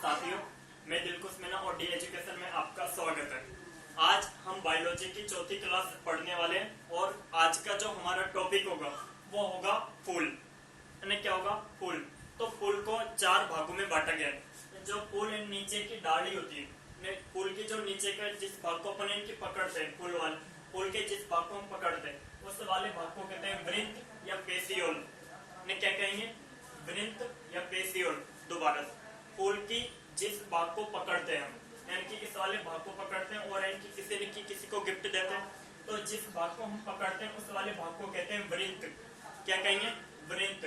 साथियों, मैं दिलकुश मीना और डी एजुकेशन में आपका स्वागत है। आज हम बायोलॉजी की चौथी क्लास पढ़ने वाले हैं और आज का जो हमारा टॉपिक होगा वो होगा फूल। यानी क्या होगा? फूल। तो फूल को चार भागों में बांटा गया है। जो फूल नीचे की डाली होती है, फूल की जो नीचे का जिस भाग को अपन इनकी पकड़ते हैं, फूल के जिस भाग को हम पकड़ते हैं उस वाले भाग को कहते हैं वृंत या पेसियोल। क्या कहेंगे? वृंत या पेसियोल। दोबारा, फूल की जिस भाग को पकड़ते हैं हम, यानी कि इस वाले भाग को पकड़ते हैं और यानी कि किसी को गिफ्ट देते हैं, तो जिस भाग को हम पकड़ते हैं उस वाले भाग को कहते हैं वृंत। क्या कहेंगे? वृंत।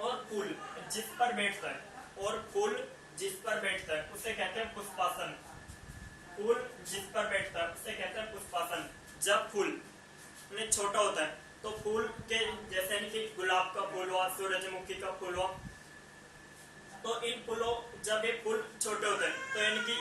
और फूल जिस पर बैठता है और फूल जिस पर बैठता है उसे कहते हैं पुष्पासन। फूल जिस पर बैठता है उसे कहते हैं पुष्पासन। जब फूल छोटा होता है तो फूल के जैसे कि गुलाब का फूल हुआ, सूरजमुखी का फूल हुआ, तो इन फूलों जब ये फूल छोटे होते हैं तो इनकी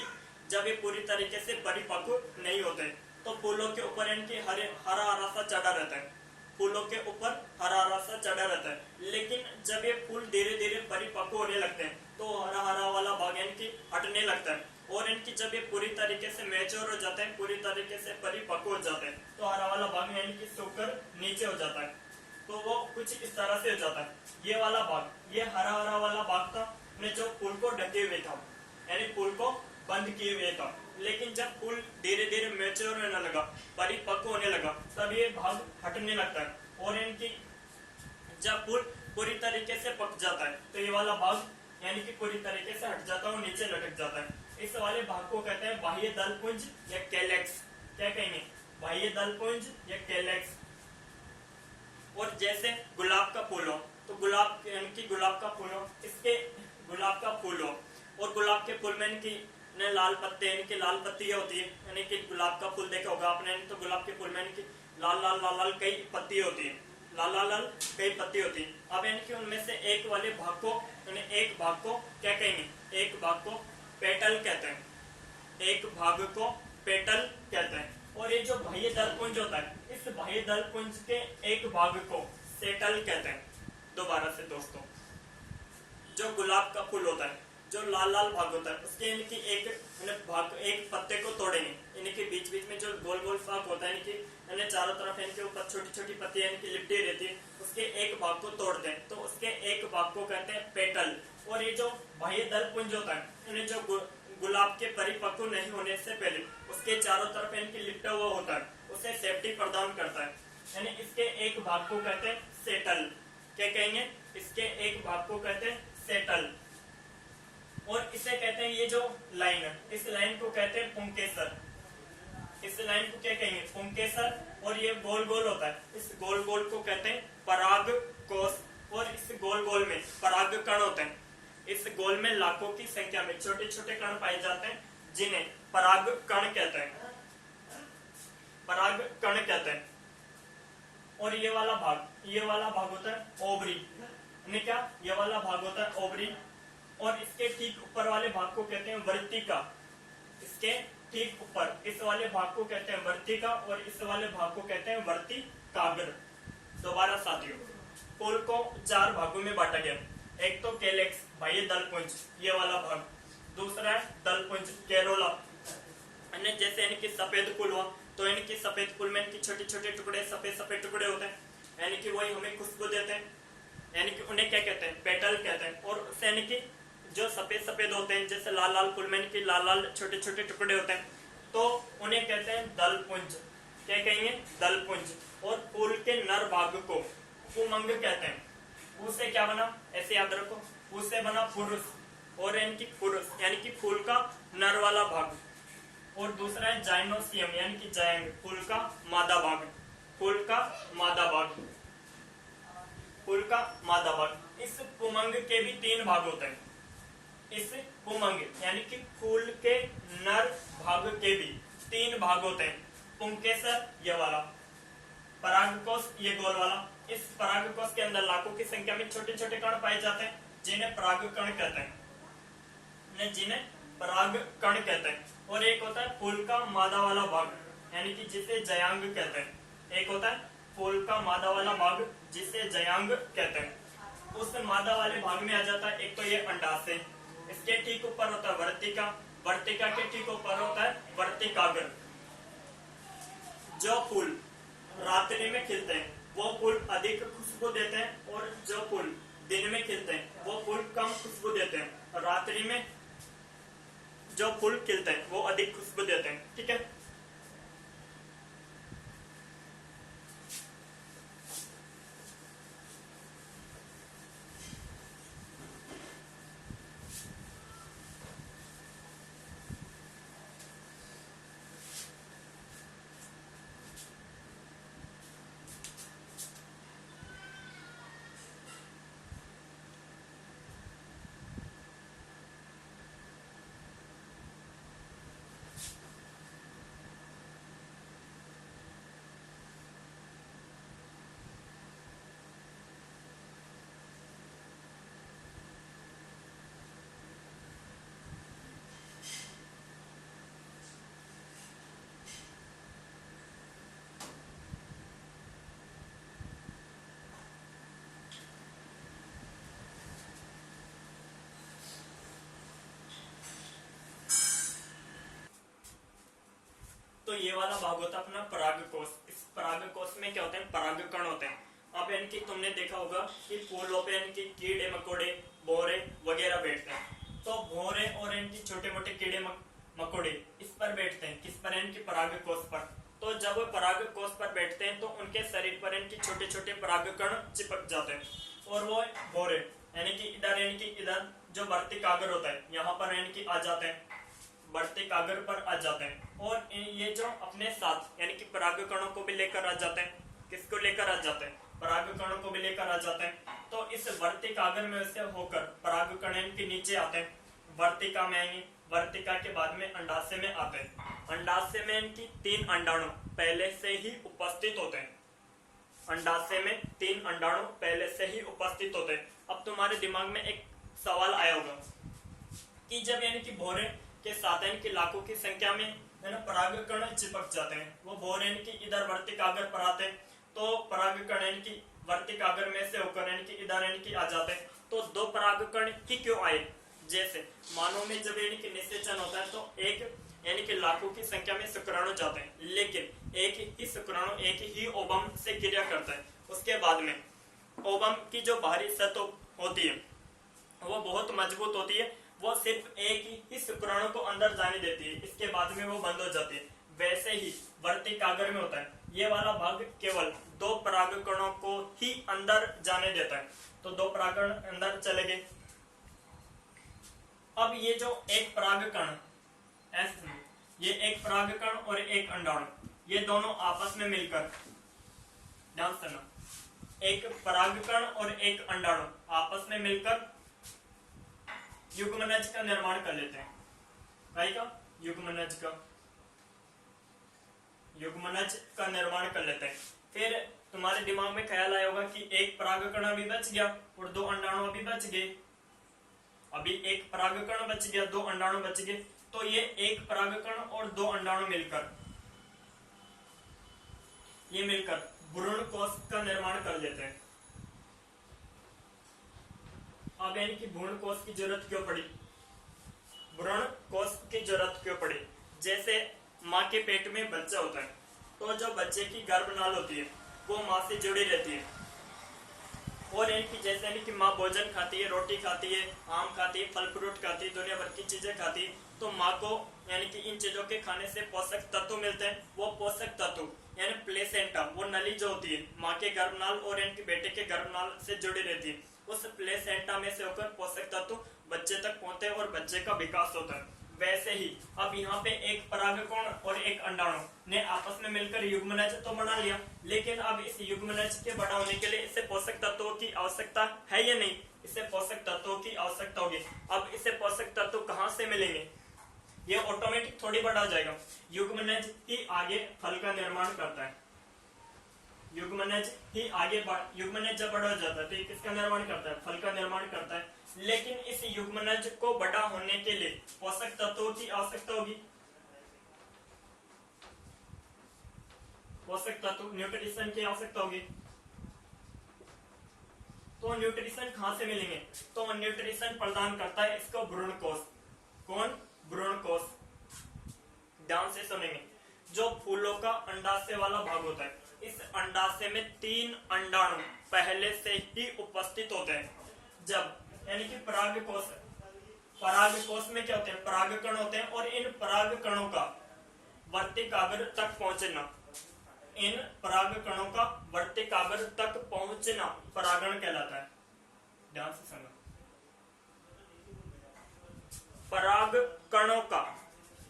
जब ये पूरी तरीके से परिपक्व नहीं होते तो फूलों के ऊपर इनकी हरा हरा सा चढ़ा रहता है। फूलों के ऊपर हरा हरा सा चढ़ा रहता है, लेकिन जब ये फूल धीरे धीरे परिपक्व होने लगते हैं तो हरा हरा वाला भाग इनकी हटने लगता है और इनकी जब ये पूरी तरीके से मैच्योर हो जाते हैं, पूरी तरीके से परिपक्व हो जाते हैं, तो हरा वाला भाग यानी कि सूखकर नीचे हो जाता है। तो वो कुछ इस तरह से हो जाता है। ये वाला भाग, ये हरा हरा वाला भाग था जो फूल को ढके हुए था, यानी फूल को बंद किए हुए था। लेकिन जब फूल धीरे धीरे मैच्योर होने लगा, परिपक्व होने लगा, तब ये भाग हटने लगता है और इनकी जब फूल पूरी तरीके से पक जाता है तो ये वाला भाग यानी कि पूरी तरीके से हट जाता है और नीचे लटक जाता है। इस वाले भाग को कहते हैं बाह्य दलपुंज या कैलेक्स। क्या कहेंगे? बाह्य दलपुंज या कैलेक्स। और जैसे गुलाब का फूल हो तो गुलाब यानी गुलाब का फूल हो, इसके गुलाब का फूल हो और गुलाब के फूल में इनकी लाल पत्ते, इनकी लाल पत्तियां होती है, यानी कि गुलाब का फूल देखा होगा आपने, तो गुलाब के फूल में इनकी लाल लाल लाल लाल कई पत्ती होती है, लाल लाल लाल कई पत्ती होती है। अब इनकी उनमें से एक वाले भाग को एक भाग को क्या कहेंगे? एक भाग को पेटल कहते हैं। एक भाग को पेटल कहते हैं। और ये जो बाह्य दलपुंज होता है, इस बाह्य दलपुंज के एक भाग को सेटल कहते हैं। दोबारा से दोस्तों, जो गुलाब का फूल होता है, जो लाल लाल भाग होता है, उसके इनकी एक भाग, एक पत्ते को तोड़ेंगे, इनके बीच बीच में जो गोल गोल फाक होता है, इनकी चारों तरफ इनके ऊपर छोटी छोटी पत्तियां इनकी लिपटी रहती है, उसके एक भाग को तोड़ते हैं तो उसके एक भाग को कहते हैं पेटल। और ये जो बाह्य दलपुंज होता है, जो गुलाब के परिपक्व नहीं होने से पहले उसके चारों तरफ इनकी लिपटा हुआ होता है, उसे सेफ्टी प्रदान करता है, यानी इसके एक भाग को कहते हैं सेटल। क्या कहेंगे? इसके एक भाग को कहते हैं सेटल। और इसे कहते हैं, ये जो लाइन है, इस लाइन को कहते हैं पुंकेसर। इस लाइन को क्या कहेंगे? पुंकेसर। और ये गोल गोल होता है, इस गोल गोल को कहते हैं पराग कोष। और इस गोल गोल में पराग कण होते हैं। इस गोल में लाखों की संख्या में छोटे छोटे कण पाए जाते हैं, जिन्हें पराग कण कहते हैं। पराग कण कहते हैं। और ये वाला भाग होता है ओवरी। क्या? ये वाला भाग होता है ओवरी। और इसके ठीक ऊपर वाले भाग को कहते हैं वर्तिका। इसके ठीक ऊपर इस वाले भाग को कहते हैं वर्तिका और इस वाले भाग को कहते हैं वर्तिकाग्र। दोबारा साथियों, फूल को चार भागों में बांटा गया। एक तो कैलेक्स, बाह्य दलपुंज, ये वाला भाग। दूसरा है दलपुंज, कैरोला। जैसे इनकी सफेद फूल हुआ तो इनकी सफेद फूल में इनकी छोटे छोटे टुकड़े, सफेद सफेद टुकड़े होते हैं, यानी कि वही हमें खुशबू देते हैं, यानी कि उन्हें क्या कहते हैं? पेटल कहते हैं। और उससे यानी कि जो सफेद सफेद होते हैं, जैसे लाल लाल फूल में इनकी लाल लाल छोटे छोटे टुकड़े होते हैं, तो उन्हें कहते हैं दलपुंज। क्या कहेंगे? दलपुंज। और फूल के नर भाग को पुमंग कहते हैं। उससे क्या बना? ऐसे याद रखो, उससे बना पुरुष। और इनकी पुरुष यानी कि फूल का नर वाला भाग। और दूसरा है जाइनोसियम, यानी कि जायंग, फूल का मादा भाग। फूल का मादा भाग। फूल का मादा भाग। इस पुमंग के भी तीन भाग होते हैं। इस पुमंग यानी कि फूल के नर भाग के भी तीन भाग होते हैं। पुंकेसर, ये वाला, परागकोश, ये गोल वाला। इस परागकोश के अंदर लाखों की संख्या में छोटे छोटे कण पाए जाते हैं, जिन्हें परागकण कहते हैं। और एक होता है फूल का मादा वाला भाग, यानी कि जिसे जयांग कहते हैं। एक होता है फूल का मादा वाला भाग, जिसे जयांग कहते हैं। उस मादा वाले भाग में आ जाता है एक तो ये अंडाशय, इसके ठीक ऊपर होता है वर्तिका, वर्तिका के ठीक ऊपर होता है वर्तिकाग्र। जो फूल रात्रि में खिलते हैं वो फूल अधिक खुशबू देते हैं, और जो फूल दिन में खिलते हैं वो फूल कम खुशबू देते हैं। रात्रि में जो फूल खिलते हैं वो अधिक खुशबू देते हैं। ठीक है, तो ये वाला भाग होता है अपना परागकोश। इस परागकोश में क्या होते हैं, परागकण होते हैं। अब इनकी तुमने देखा होगा कि फूलों पे इनकी कीड़े मकोड़े, भौरे वगैरह बैठते हैं। तो भौरे और इनकी छोटे मोटे कीड़े मकोड़े इस पर बैठते हैं, किस पर, इनकी परागकोश पर। तो जब वो परागकोश पर बैठते हैं तो उनके शरीर पर इनकी छोटे छोटे परागकण चिपक जाते हैं, और वो भौरे यानी कि इधर जो वर्तिकाग्र होता है यहाँ पर इनकी आ जाते हैं, वर्तिकाग्र पर आ जाते हैं, और ये जो अपने साथ यानी कि परागकणों को भी लेकर आ जाते हैं। किसको लेकर आ जाते हैं, परागकणों को भी लेकर आ जाते हैं। तो इस वर्तिकाग्र में से होकर परागकण इनके नीचे आते हैं, वर्तिका में आएंगे, वर्तिका के बाद में अंडाशय में आते हैं। अंडाशय में इनकी 3 अंडाणु पहले से ही उपस्थित होते हैं। अंडाशय में 3 अंडाणु पहले से ही उपस्थित होते हैं। अब तुम्हारे दिमाग में एक सवाल आया होगा कि जब यानी कि भौरे के साथ इनकी लाखों की संख्या में है ना परागकण चिपक जाते हैं, वो भौरे इनकी इधर वर्तिकाग्र पर आते हैं, तो परागकण इनकी वर्तिकाग्र में से होकर इनकी इधर इनकी आ जाते हैं। तो 2 परागकण ही क्यों आए, जैसे मानव में जब इनकी निषेचन होता है तो एक यानी कि लाखों की संख्या में शुक्राणु जाते हैं, लेकिन एक ही शुक्राणु एक ही ओवम से क्रिया करता है। उसके बाद में ओवम की जो बाहरी सतह होती है वो बहुत मजबूत होती है, वो सिर्फ एक ही शुक्राणु को अंदर जाने देती है, इसके बाद में वो बंद हो जाती है। वैसे ही वर्तिकाग्र में होता है, ये वाला भाग केवल 2 परागकणों को ही अंदर जाने देता है। तो 2 परागकण अंदर चले गए। अब ये जो एक परागकण ये एक परागकण और एक अंडाणु, ये दोनों आपस में मिलकर, ध्यान सुनना, एक परागकण और एक अंडाणु आपस में मिलकर युग्मनज का निर्माण कर लेते हैं। भाई का युग्मनज का निर्माण कर लेते हैं। फिर तुम्हारे दिमाग में ख्याल आया होगा कि एक परागकण अभी बच गया और 2 अंडाणु अभी बच गए। अभी एक परागकण बच गया, 2 अंडाणु बच गए। तो ये एक परागकण और 2 अंडाणु मिलकर भ्रूण कोश का निर्माण कर लेते हैं। अब इनकी भ्रूण कोश की जरूरत क्यों पड़ी, भ्रूण कोश की जरूरत क्यों पड़ी, जैसे माँ के पेट में बच्चा होता है तो जो बच्चे की गर्भनाल होती है वो माँ से जुड़ी रहती है, और इनकी जैसे इनकी माँ भोजन खाती है, रोटी खाती है, आम खाती है, फल फ्रूट खाती है, दुनिया भर की चीजें खाती है, तो माँ को यानी कि इन चीजों के खाने से पोषक तत्व मिलते हैं। वो पोषक तत्व यानी प्लेसेंटा, वो नली जो होती है माँ के गर्भनाल और इनके बेटे के गर्भनाल से जुड़ी रहती है, उस प्लेसेंटा में से होकर पोषक तत्व बच्चे तक पहुंचते हैं और बच्चे का विकास होता है। वैसे ही अब यहाँ पे एक परागकण और एक अंडाणु ने आपस में मिलकर युग्मनज तो बना लिया, लेकिन अब इस युग्मनज के बड़ा होने के लिए इसे पोषक तत्वों की आवश्यकता है या नहीं, इसे पोषक तत्वों की आवश्यकता होगी। अब इसे पोषक तत्व कहाँ से मिलेंगे, ये ऑटोमेटिक थोड़ी बड़ा हो जाएगा। युग्मनज ही आगे फल का निर्माण करता है, युग्मनज जब बड़ा हो जाता है तो ये किसका निर्माण करता है, फल का निर्माण करता है। लेकिन इस युग्मनज को बड़ा होने के लिए पोषक तत्वों की आवश्यकता होगी, पोषक तत्व न्यूट्रिशन की आवश्यकता होगी। तो न्यूट्रिशन कहां से मिलेंगे? तो न्यूट्रिशन प्रदान करता है इसको भ्रूण कोष। कौन? भ्रूण कोष। ध्यान से सुनेंगे। जो फूलों का अंडाशय वाला भाग होता है, इस अंडाशय में 3 अंडाणु पहले से ही उपस्थित होते हैं। जब यानी कि परागकोश, परागकोश में क्या होते हैं? परागकण होते हैं, और इन परागकणों का वर्तिकाग्र तक पहुंचना, इन परागकणों का वर्तिकाग्र तक पहुंचना परागण कहलाता है। ध्यान से सुनो। परागकणों का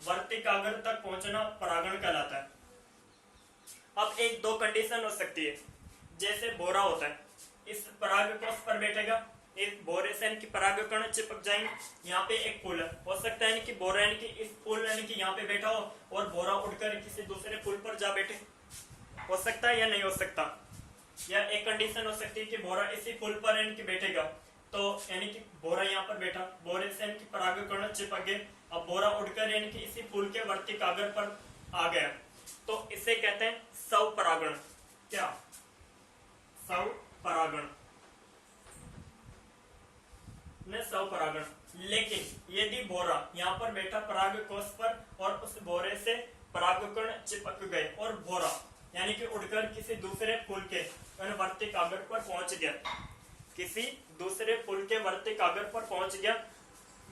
वर्तिकाग्र तक पहुंचना परागण कहलाता है। अब एक दो कंडीशन हो सकती है। जैसे बोरा होता है, इस परागकोश पर बैठेगा, इस बोरे से इनकी परागकण चिपक जाएंगे। यहाँ पे एक फूल है, हो सकता है कि बोरा यानी कि इस फूल यानी कि यहाँ पे बैठा हो और बोरा उड़कर किसी दूसरे फूल पर जा बैठे, हो सकता है या नहीं हो सकता। या एक कंडीशन हो सकती है कि बोरा इसी फूल पर इनकी बैठेगा, तो यानी कि बोरा यहाँ पर बैठा, बोरे से इनकी परागकण चिपक गए, अब बोरा उड़कर यानी कि इसी फूल के वर्तिकाग्र पर आ गया, तो इसे कहते हैं स्वपरागण। क्या? स्वपरागण, स्वपरागण। लेकिन यदि बोरा यहाँ पर बैठा परागकोश पर और उस बोरे से परागकण चिपक गए और बोरा यानी कि उड़कर किसी दूसरे फूल के वर्तिकाग्र पर पहुंच गया, किसी दूसरे फूल के वर्तिकाग्र पर पहुंच गया,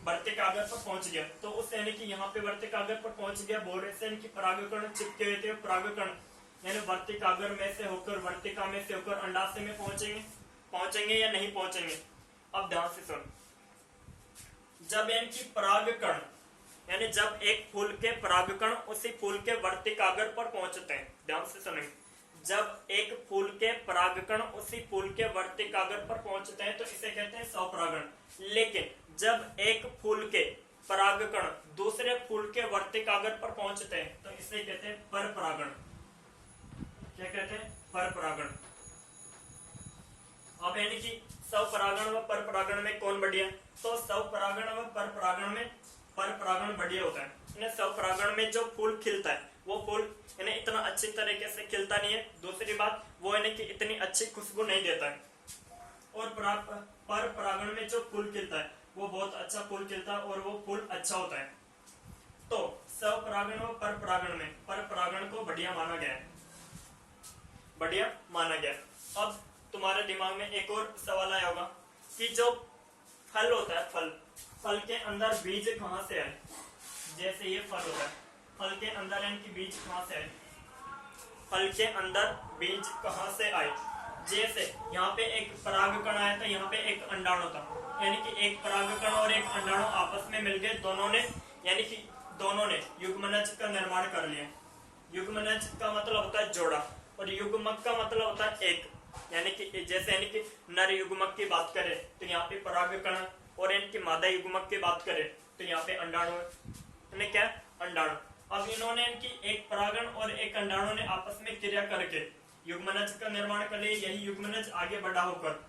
वर्तिकाग्र पर पहुंच गया, तो उस यानी कि यहाँ पे वर्तिकाग्र पर पहुंच गया, बोरे से इनकी परागकण चिपके हुए थे, परागकण यानी वर्तिकाग्र में से होकर, वर्तिका में से होकर अंडाशय में पहुंचेंगे या नहीं पहुंचेंगे। अब ध्यान से सुन। जब इनकी परागकण यानी जब एक फूल के परागकण उसी फूल के वर्तिकाग्र पर पहुंचते हैं, ध्यान से सुनेंगे, जब एक फूल के परागकण उसी फूल के वर्तिकाग्र पर पहुंचते हैं तो इसे कहते हैं स्वपरागण। लेकिन जब एक फूल के परागकण दूसरे फूल के वर्तिकाग्र पर पहुंचते हैं तो इसे कहते हैं परपरागण। क्या कहते हैं? परपरागण। अब यानी कि स्वपरागण व परपरागण में कौन बढ़िया? तो स्वपरागण व परपरागण में परपरागण बढ़िया होता है। स्वपरागण में जो फूल खिलता है वो फूल यानी इतना अच्छी तरीके से खिलता नहीं है, दूसरी बात वो यानी कि इतनी अच्छी खुशबू नहीं देता है, और परपरागण में जो फूल खिलता है वो बहुत अच्छा फूल खिलता है और वो फूल अच्छा होता है। तो स्वपरागण व परपरागण में परपरागण को बढ़िया माना गया है, बढ़िया माना गया। अब तुम्हारे दिमाग में एक और सवाल आया होगा कि जो फल होता है, फल के अंदर बीज कहां से आए? जैसे ये फल होता है, फल के अंदर इनकी बीज कहां से आए? फल के अंदर बीज कहां से आए? जैसे यहाँ पे एक परागकण आया था, यहाँ पे एक अंडाणु था, यानी कि एक परागकण और एक अंडाणु आपस में मिल गए, दोनों ने यानी कि दोनों ने युग्मनज का निर्माण कर लिया। युग्मनज का मतलब होता है जोड़ा, और युग्मक का मतलब होता है एक, यानी कि जैसे यानी कि नर युग्मक की बात करें तो यहाँ पे परागकण, और इनकी मादा युग्मक की बात करें तो यहाँ पे अंडाणु है। क्या? अंडाणु। अब इन्होंने इनकी एक परागण और एक अंडाणु ने आपस में क्रिया करके युग्मनज का निर्माण कर लिया। यही युग्मनज आगे बड़ा होकर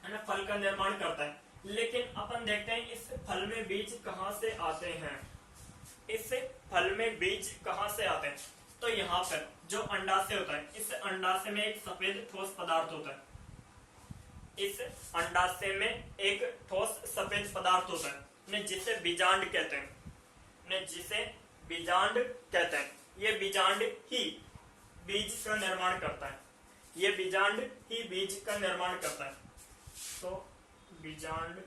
है ना फल का निर्माण करता है। लेकिन अपन देखते हैं इस फल में बीज कहाँ से आते हैं? इस फल में बीज कहाँ से आते हैं? तो यहाँ पर जो अंडाशय होता है, इस अंडाशय में एक सफेद ठोस पदार्थ होता है, इस अंडाशय में एक ठोस सफेद पदार्थ होता है जिसे बीजांड कहते हैं, जिसे बीजांड कहते हैं। ये बीजांड ही बीज का निर्माण करता है, ये बीजांड ही बीज का निर्माण करता है। तो बीजांड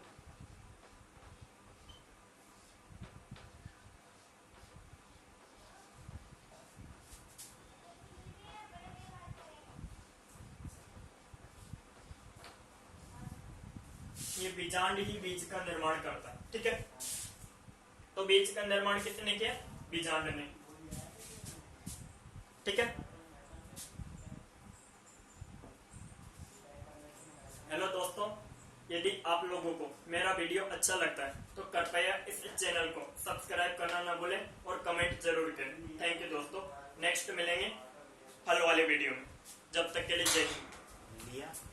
ये बीजांड ही बीज का निर्माण करता है। ठीक है, तो बीज का निर्माण किसने किया? बीजांड ने। ठीक है, हेलो दोस्तों, यदि आप लोगों को मेरा वीडियो अच्छा लगता है तो कृपया इस चैनल को सब्सक्राइब करना ना भूलें और कमेंट जरूर करें। थैंक यू दोस्तों, नेक्स्ट मिलेंगे फल वाले वीडियो में। जब तक के लिए जय हिंद।